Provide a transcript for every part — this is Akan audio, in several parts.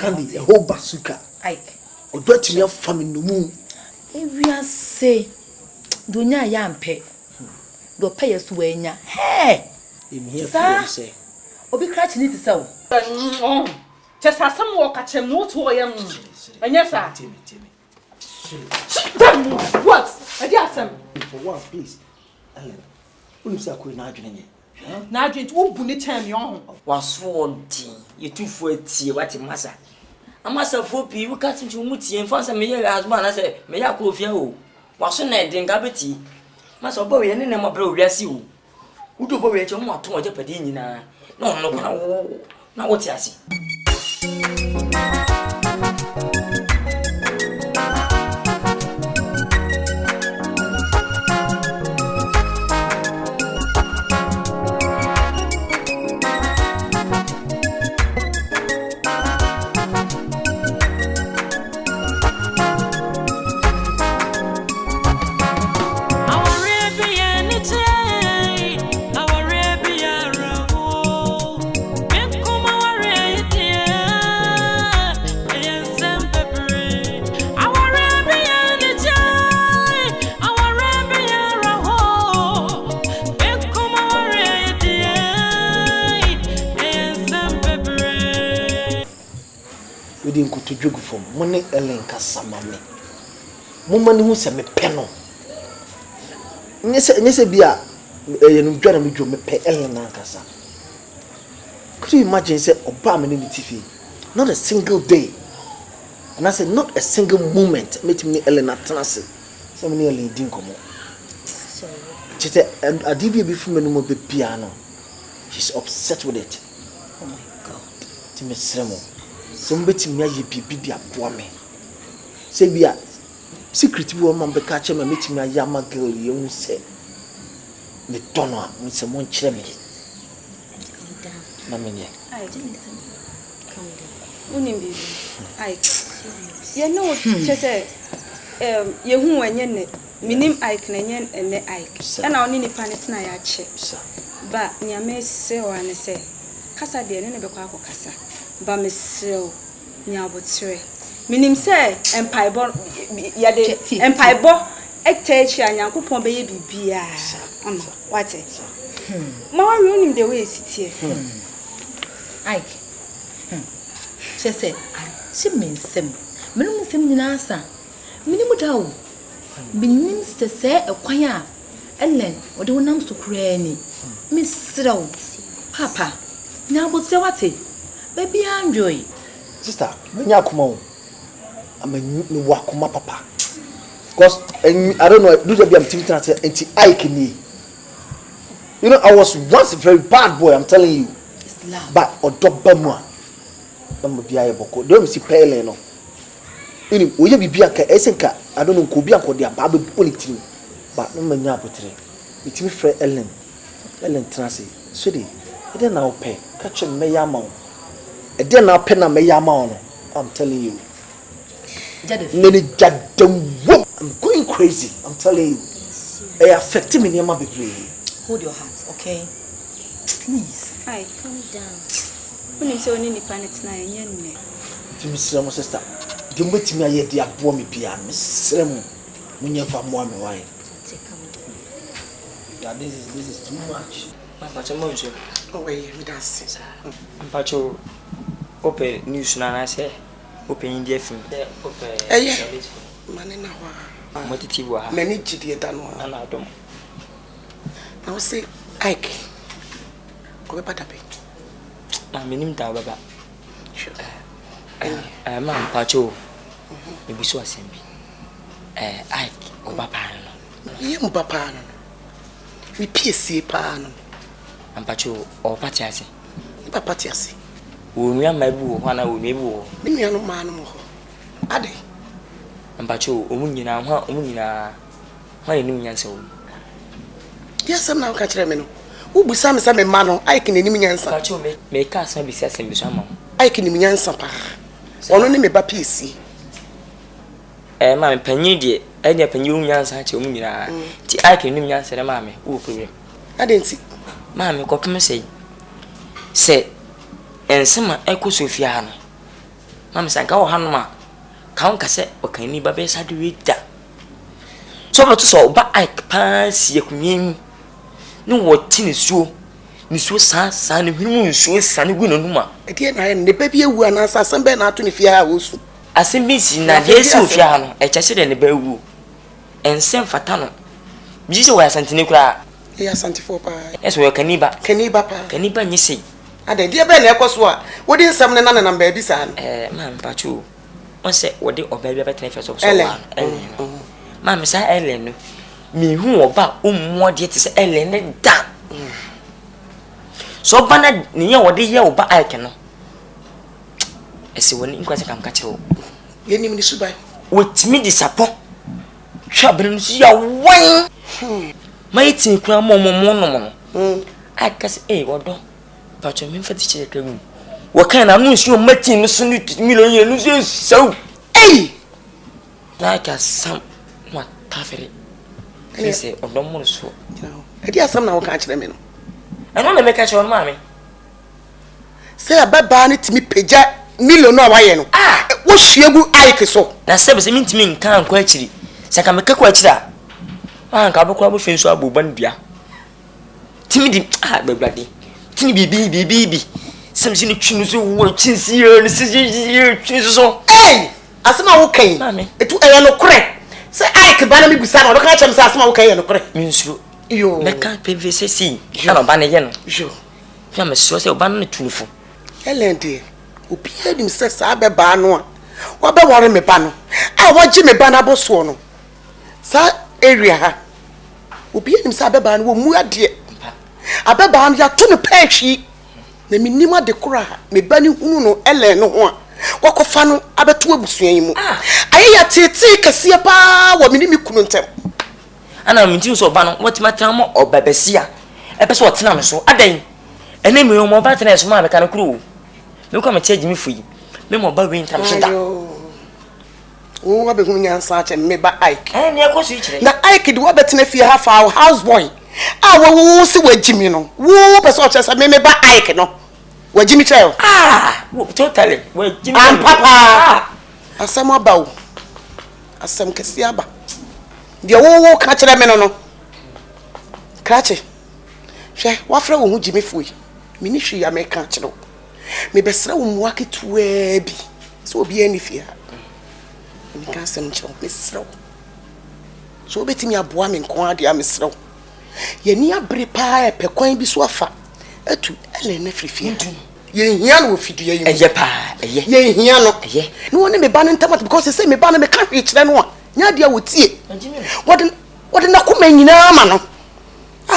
can be a whole bazooka. Ike. Or don't you have family no moon? We are say, Dunya Yampe. Do pay us when ya. Hey! In here, say. Obi cratching it so. Just as some walk at him, no to I am. And yes, sir. What? I guess him. For what, please? Ellen, who is a queen arguing? Now, drink, who bunny turn your was 40. You 240, what a massa. A massa for people cut into Mutti and found some year as one as a Mayako Fio. Was so net in Gabity. Must obey any name of bro, yes, you. Who do obey your more to a Japadina? No, now what's I see. To joke from money Ellen Casamame. Woman who sent me penal. Nessa Bia, you got me to me pay Ellen Cassa. Could you imagine, said Obama in the TV? Not a single day. And I said, not a single moment made me Ellen at Tennessee. So many Ellen didn't come on. She said, and I did you before me no the piano. She's upset with it. Oh my God. Timmy Sremo. Somebody me aye bibi dia boa me. Say bia secret woman be catch me meet me ayama girl you say. Me dono a me se mon kire me. Na me ne. Ai, listen. Come down. Unim bibi. Ai. You know say ye hu wenye ne. Minim Ike na nye ene Ike. Na oni ni planet na ya che. Ba nyame se o ane se. Kasa de ne be kwa akokasa. Ba mesel nyabotre minim say empaibo yade empaibo ektechi anyankopon be ye bibia ama wate ma wa nim the way sit here Ike she mensem minim sem nyina asa minim dawo minim se ekwan a ellen ode wonam so kura ni misrew papa nyabotre wate baby enjoy. Sister, menya kuma I'm a wakuma papa. Because I don't know, do the be am thinking anti Ike ni. You know, I was once a very bad boy, I'm telling you. But odoba mu a. Am bia ye boko. Don't see pele no. Ini oye bibia ka esenka, I don't know ko bia ko dia ba be politics. But no menya apotre. Itimi frɛ Ellen Transi. So dey, e dey na ope. Catch me yama. And then I'll pen on my yama. I'm telling you. I'm going crazy. I'm telling you. It affected me near my baby. Hold your heart, okay? Please. Ai, calm down. When you say only ni planet na yenye. To my sister. The wait me I dia bo me bia. Miss Srem. Munya fa mo me why. Yeah, this is too much. Oh wait, me that's Pacho open news na na say open India film. Yeah. Mane na wa. Motiti wa. Many GD dan wa. Na adom. Now say Ike. Ko be patape. Na menim ta baba. Sure. Man Pacho. Me biso asem bi. Ike oba pa no. Ye mu papa no. Mi PSC pa no. Ampacho o pati ase. Papa ti ase. Wo nua mabu ho na wo mebu ho. Ni nua no ma no mo ho. Ade. Ampacho o munyina ho enim nyansa wo. Ya sam na ka kire me no. Wo busa me sa me ma no, Ike ni enim nyansa. Ampacho me ka san bi si asem bi so ama. Ike ni nyansa pa. Ono ni me ba PC. Ma me panyi de, enya panyi wo nyansa che wo munyina. Ti Ike ni nyansa de ma me wo problem. Ade nti Mami kopem say ensema eko Sofia no Mama sanka wo hanoma. Ka won ka se o kan ni ba be sa de weda. So but so ba Ike pass ye kunyin. No what tin suo. Ni suo sa ne hunu suo sa ne gu no numa. E die na ye ne ba bi ewu anasa asem be na ato ne fie ha wo su. Asem bi si na de si ofia ha no. E kyese de ne ba ewu. Ensem fata no. Bi se wo Asante ne kura. E Asante fo pa. Eso wo kaniba. Kaniba pa. Kaniba nyese. Ade die be na ekoso a. Wo di nsam ne na na ba bi sa no. Man pachu. Won se wo de oba bi betene fe so so. Ellen. Mam sa Ellen no. Mi hu oba ommo de te se Ellen ne da. So bana ni ye wo de ye oba Ike no. Ese woni nkwase kam ka kire wo. Ye ni mi subai. Wotimi disapo. Hwabere no so ya wan. My team kura mo no. Aka se wodo. Pacho me mfati chire kagu. Wo kan na no nsuo matin no so million no so. Like some what tafere. Say odo mo so. E dia sam na wo kan kire me no. Eno na make kire ma me. Say ababa ni timi peja million no awaye no. Wo hwiegu Ike so. Na se be se mintimi nkan anko akiri. Saka me kakwa akiri a. Anka abokwa bo fenso aboban bia. Timi di bebrade. Timi bibi. Samsi ni twinu so wo chinsi ni sisi twinu so. Asema wo kan. Etu eya no kore. Se Ike ba na me busa na wo kan chem se asema wo kan ye no kore. Minsuro. Yo. Me kan PVC si. Na ba na ye no. Yo. Ya me so se o ba na twunufo. Elende. Obi edim se sa be ba no a. Wo be wore me ba no. A wo gi me ba na boso no. Sa area ha. Obi enim sa beba no wo mu ade abeba no ya to ne pahwi na minima de kura me bani hunu no ele no ho a wakofa no abeto abusuan yi mu aye ya tete kase pa wo minimi kunu ntem ana mintim so ba no watima tan mo obabesia ebe so otena me so adan ene me mo ba tena so ma be kan kuru me ko me teji mi fuyi me mo ba we ntam so da wo wa be hu nyansa che me ba Ike ne akoso ikire na Ike di wo betena fie ha fa house boy wo si wajimi no wo pese o chese me ba Ike no wajimi cheo totally wajimi papa asem abawo asem kesi aba de wo ka kire me no krache hwe wafra wo hu jimi fuyi me ni hwe ya me ka kire me besra wo mu aketua bi so obi ani fie ha me ka sem cho me sro so betimi aboa me nko ade a me sro ye ni abre pa pe kwan bi so afa atu ele na frifie ye hia no ofidie yi eye pa eye ye hia no eye no woni me ba no ntamat because say me ba no me ka hwe kire no a nya de a wotie wode na kuma nyina ma no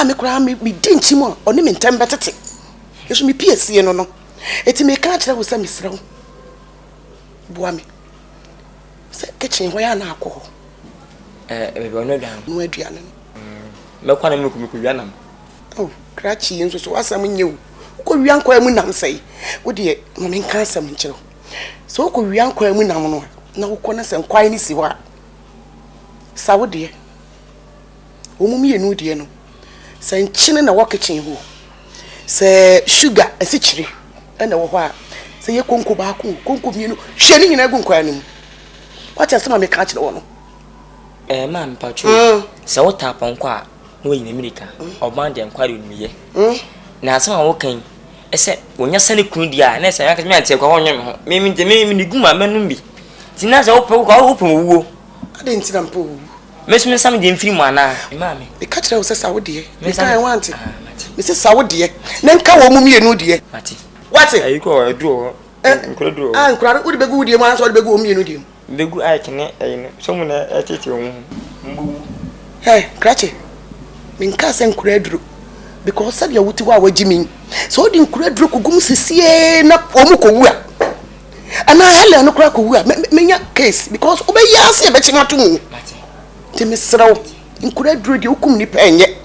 me kura me dinchi mo oni me ntam betete yeso me piesie no eti me ka kire wo sa me sro boa me se kitchen ho ya na akọ me be no dan no aduane me kwa na me ku wianam krachi enso so asam nyewu ko wian kwa mu nam sei wo de mo men kan asam nkyero so ko wian kwa mu nam no na wo ko na se kwai ni si ho a sa wo de wo mu ye nu de no se nkyene na wo kitchen ho se sugar asikyire na wo ho a se ye konko ba konko mienu hwe ni nyina gu nkwa anim what else ma me ka kire wo no ma mpacho se wo tapon kwa no yin America oban de enquiry no ye na asema wo kan ese wonya sane kunu dia na ese ya ka me ante kwa wonye me ho me ni guma manum bi tina se wo pe kwa wo pe wuwo ade ntina mpo mesme sam de mfiri mu ana ma me e ka kire wo se sa wo de me kan want me se sa wo de na nka wo mu mienu de mati what ayi ko edu nkura du nkura wo de begu de mu an so de begu wo mienu de begu Ike ne ayi so mu na etete wo mbu hey krache minka se nkura duru because said ya wuti wa wajimi so di nkura duru kugum sesie na omu ko wu a ana hele no kura ko wu a menya case because obeya se be chinga tumu ti misraw nkura duru di hukum ni penye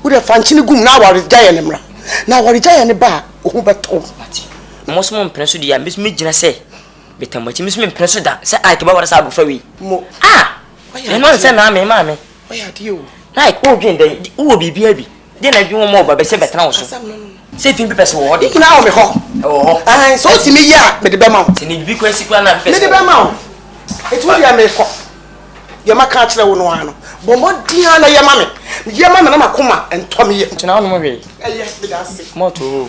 wo de fanchini gum na wari jaye ne mra na wari jaye ne ba ohu beto mo so mo mpreso di ya me gina se betambachi me mpreso da se Ike ba wara sa abufa wi mo e no se na me ma me oya di o Like wo gwen dey wo bibia bi Then I do more but say better. Say fin people so what? Now me ho. Oh. Ah, so ti me ya me de be ma. Ti ni bi kwesi kwa na Me de be ma. Etu ya me ko. Ye ma ka kire wo no ano. Bombo dia na ye ma me. Ye ma me na makoma entom ye. Ti na no mo hwe. Eh, me da se. Moto.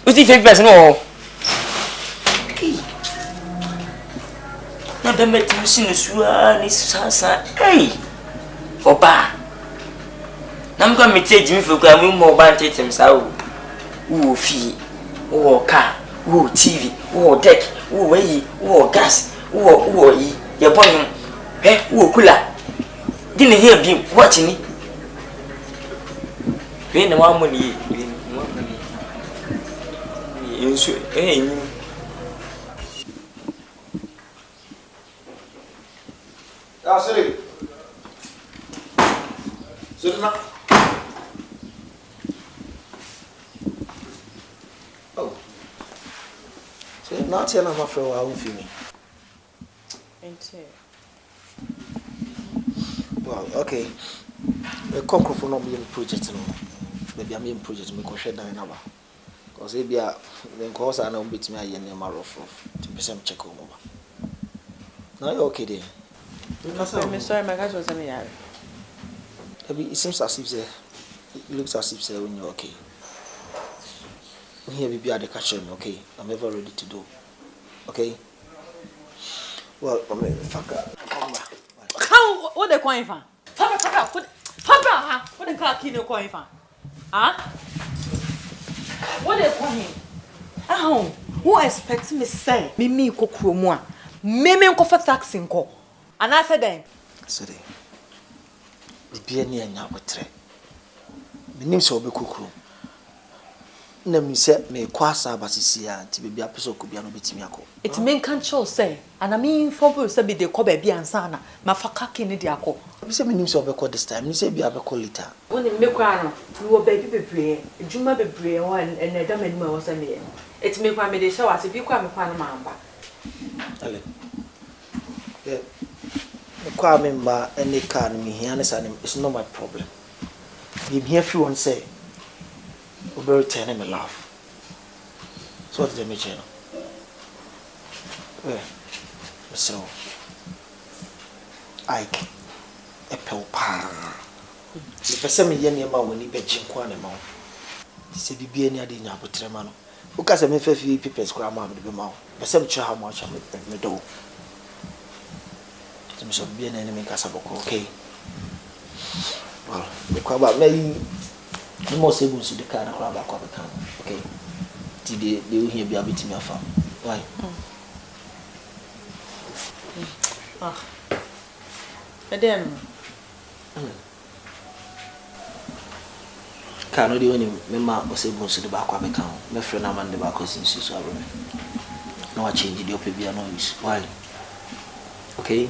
Uti fin person no. Na be me ti si no suwa ni sasa. Hey. Oba. Nam kwa mete jimi fo kwa mu mo ba tetem sa o. Wo fi, wo car, wo TV, wo deck, wo wey, wo gas, wo yi. Ye bonu. Wo kula. Dine here bi watch ni. We na wa mo ni. Yensu you. Ah, sorry. Sorry. Oh. So now tell my friend how you feel me. Well, okay. The conquer for not being project no. Maybe I'm in project me share down number. Cause if you are then cause I know bit me a year near rough 10% check over. Now you okay then? I'm sorry, my guys was in the yard. It seems as if it looks as if when you're okay. Here we are the catcher, okay? I'm ever ready to do. Okay? Well, I mean, fuck up. How what the coin fan? Fuck what the car key no coin fan? Huh? What the coin? Oh, who expects me say me ko kromo a me ko for taxi ko. And I said then. Sorry. The BENNI and Yabotre. The name so be kukru. Na mi se me kwasa basisia ti be bia peso ko bia no betimi akọ. It mean can show say and I mean for say be the ko ba bia ansa na mafaka kini di akọ. Bi se me nim so be call this time. Me say bia be call later. Woni me kwa no we wo baby bebre. Ejuma bebre ho and e da mani ma wo say me. It me kwa me dey show as bi kwa me kwa no mamba. Ale. Yeah. Me kwa me mba any car me here na say it's not my problem. Me here if you want say we better turn him laugh. So what did they channel? Well, so Ike a pel pa. The person me yen yema when he be jinkwa ne ma. Say bibi any ade nya abotre ma no. Who ka say me fa fi papers kwa ma be ma. Person try how much am me do. So me so bibi any me kasa boko, okay? Well, the kwa ba me no more savings to the car and grab back up account. Okay. They will hear be a bit me afa. Why? Ah. But then can no the only member savings to the back up account. My friend am the back since so abro. No I change the OPB no use. Why? Okay.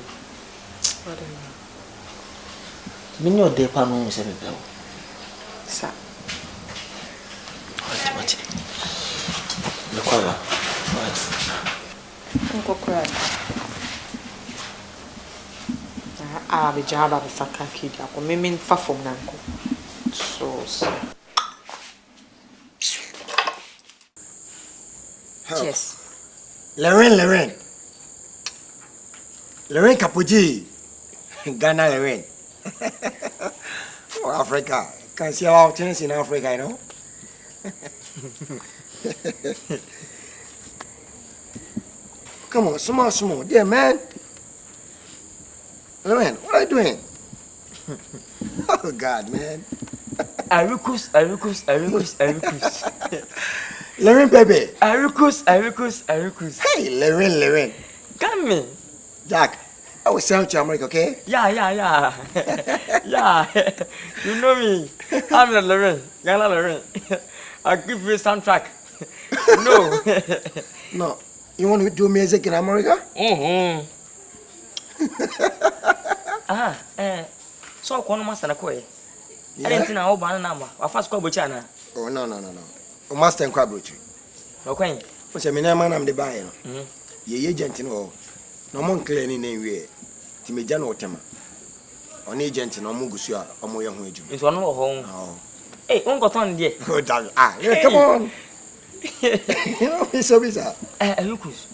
Me no dey pa no se me pe. Sa. What? The cover. Unko cry. Be jaba be saka kidi ako me fa fom nanko. So. Yes. Lorraine Kapuji. Ghana Lorraine. Oh, Africa. Can see a lot of things in Africa, you know. Come on, small. Yeah, man. Lorraine, what are you doing? Oh, God, man. Arikus. Lorraine, baby. Arikus. Hey, Lorraine. Come me. Jack, I will send to America, okay? Yeah. Yeah. You know me. I'm the Lorraine. Ghana Lorraine. I'll give you a soundtrack. No. No. You want to do music in America? So I master na koi. I didn't know about number. I first call Buchana. Oh, no. O master and Quabruchi. Okay. What's a man I'm the buyer? Ye agent in all. No one clear any name way. Timijano Tema. On agent no mugusu omo ye ho ejum. Nso no ho. Hey, ungo ton die. Oh damn. Come on. Bisa bisa. Ayukus.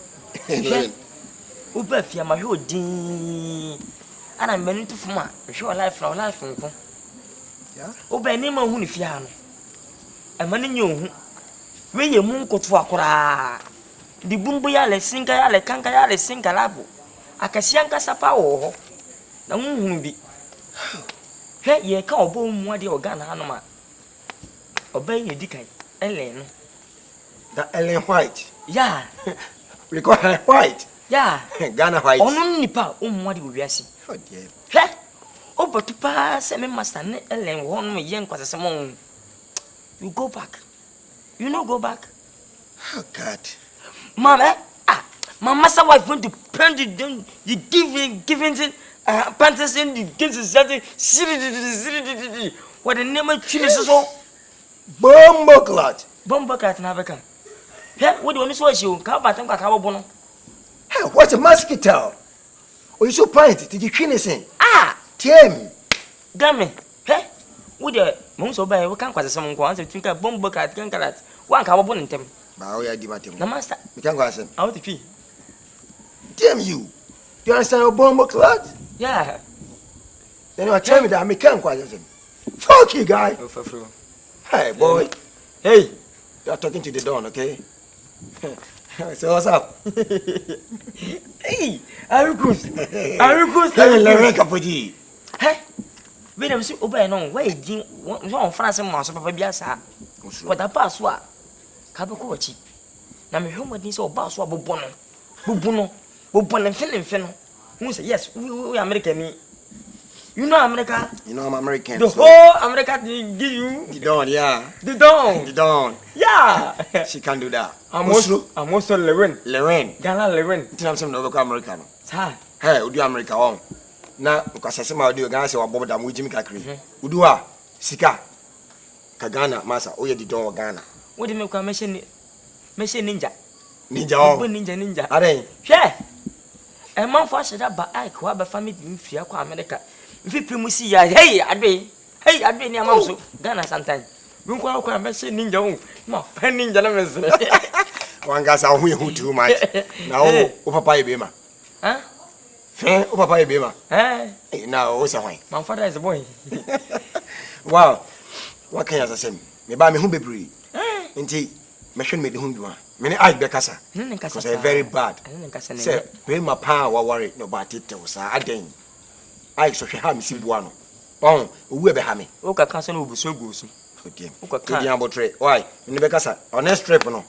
Uba fia ma hwe odin. Ana menu to fuma. Hwe life nko. Yeah. Uba ni ma hu ni fia no. Ama ni nyohu. We ye mu nkoto akora. Di bumbu ya le singa ya le kanka ya le singa labo. Akasi anka sapa wo. Na hu bi. He ye ka obo mu ade organa hanu ma. Oba ye dikai. Ellen no. That Ellen White. Yeah. We call her White. Yeah. Ghana White. Onu nipa o mu ade wo wiase. Oh dear. He. O batupa se me master ne Ellen wo no ye nkwasese mo. You go back. You no go back. Oh God. Mama, my master wife went to print it down. You giving it, panties in the kids is something. What the name of Chile is so? Bomboclat. Bomboclat na beka. Hey, what do you want to you? Come back and come bono. Hey, what's a mosquito? Oh, you so pint? Did you clean sing? Tim. Gamme. Hey, what the most of we can't quite some ones to think a bomboclat can cut. One come bono in them. Bao ya di matem. The master. We can go ask him. Out the fee. Damn you. Do you understand a bomboclat? Yeah. Then you tell me that I can't quite ask him. Fuck you, guy. Oh, for Hey, boy. Hey. You are talking to the Don, okay? So what's up? Hey, are you good? Hey, Larry Capodi. Hey, we don't see obey no way. One France and Mouse, Papa Biasa. What a password. Kabukochi. Na me home with so boss wa bobono. Bobono fin. Who say yes, we American. You know America? You know I'm American. The whole America give you the Don, yeah. The Don. The Don. Yeah. She can do that. I'm also Lorraine. Ghana Lorraine. I'm some no American. Sir. Hey, we do America on. Na because I say my audio Ghana say wa bobo da mu Jimmy Kakri. We do a sika. Ka Ghana masa o ye the Don Ghana. What do you make a machine ninja? Ninja oh. Ninja. Are. Yeah. A man for said that I ko ba family in fear ko America. If you primusi ya hey adwe ni amamso Ghana sometimes. We ko ko machine ninja o. Ma pen ninja na mesre. Wanga sa hu too much. Na o papa e be ma. Huh? Fe o papa e be ma. Na o sa hwan. My father is a boy. Wow. What can you say? Me ba me hu bebre. Nti me hwe me de hu dwuma. Me ne ag be kasa. Because they very bad. Say we ma pa wa worry no ba tete wo sa aden. Ag so hwe ha me si bua no. Owu e be ha me. O ka kasa no obuso gusu. Okay. O ka ka. Di abotre. Why? Me be kasa. On next trip no.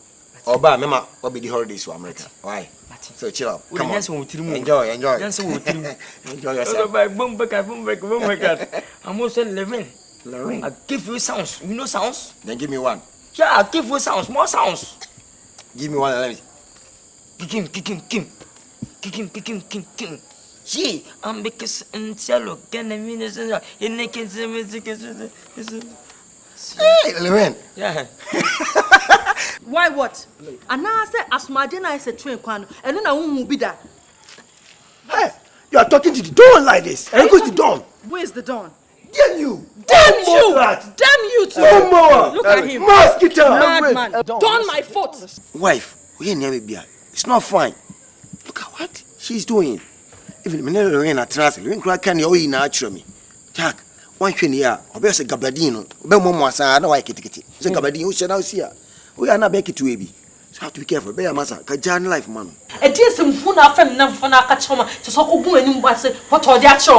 Oba me ma obi di holidays to America. Why? So chill out. Come on. Enjoy. Enjoy yourself. Boom back. I'm also living. Lorraine. I give you sounds. You know sounds? Then give me one. Yeah, I give you sounds. More sounds. Give me one. Let me. Kick him. She, I'm because in cello. Can I mean this? In the kids, hey, Lorraine. Yeah. Why what? And now I say Asmadina is a train kwano. And then I won't be that. Hey, you are talking to the Don like this. And who's the Don? Where's the Don? Damn you! Damn you too! No more! Look at him! Mosquito! Madman! Don my foot! Wife, we ain't never be. It's not fine. Look at what she's doing. Even when Lorraine at Trans, Lorraine can you in natural me. Jack, one train here, or better say Gabardino, or Momo San, I like it. Say Gabardino, who should I see her? We are not back to Abby. So have to be careful. Bear massa, Kajan life, man. A dear some fun after enough for Nakachoma to so good and what all the action.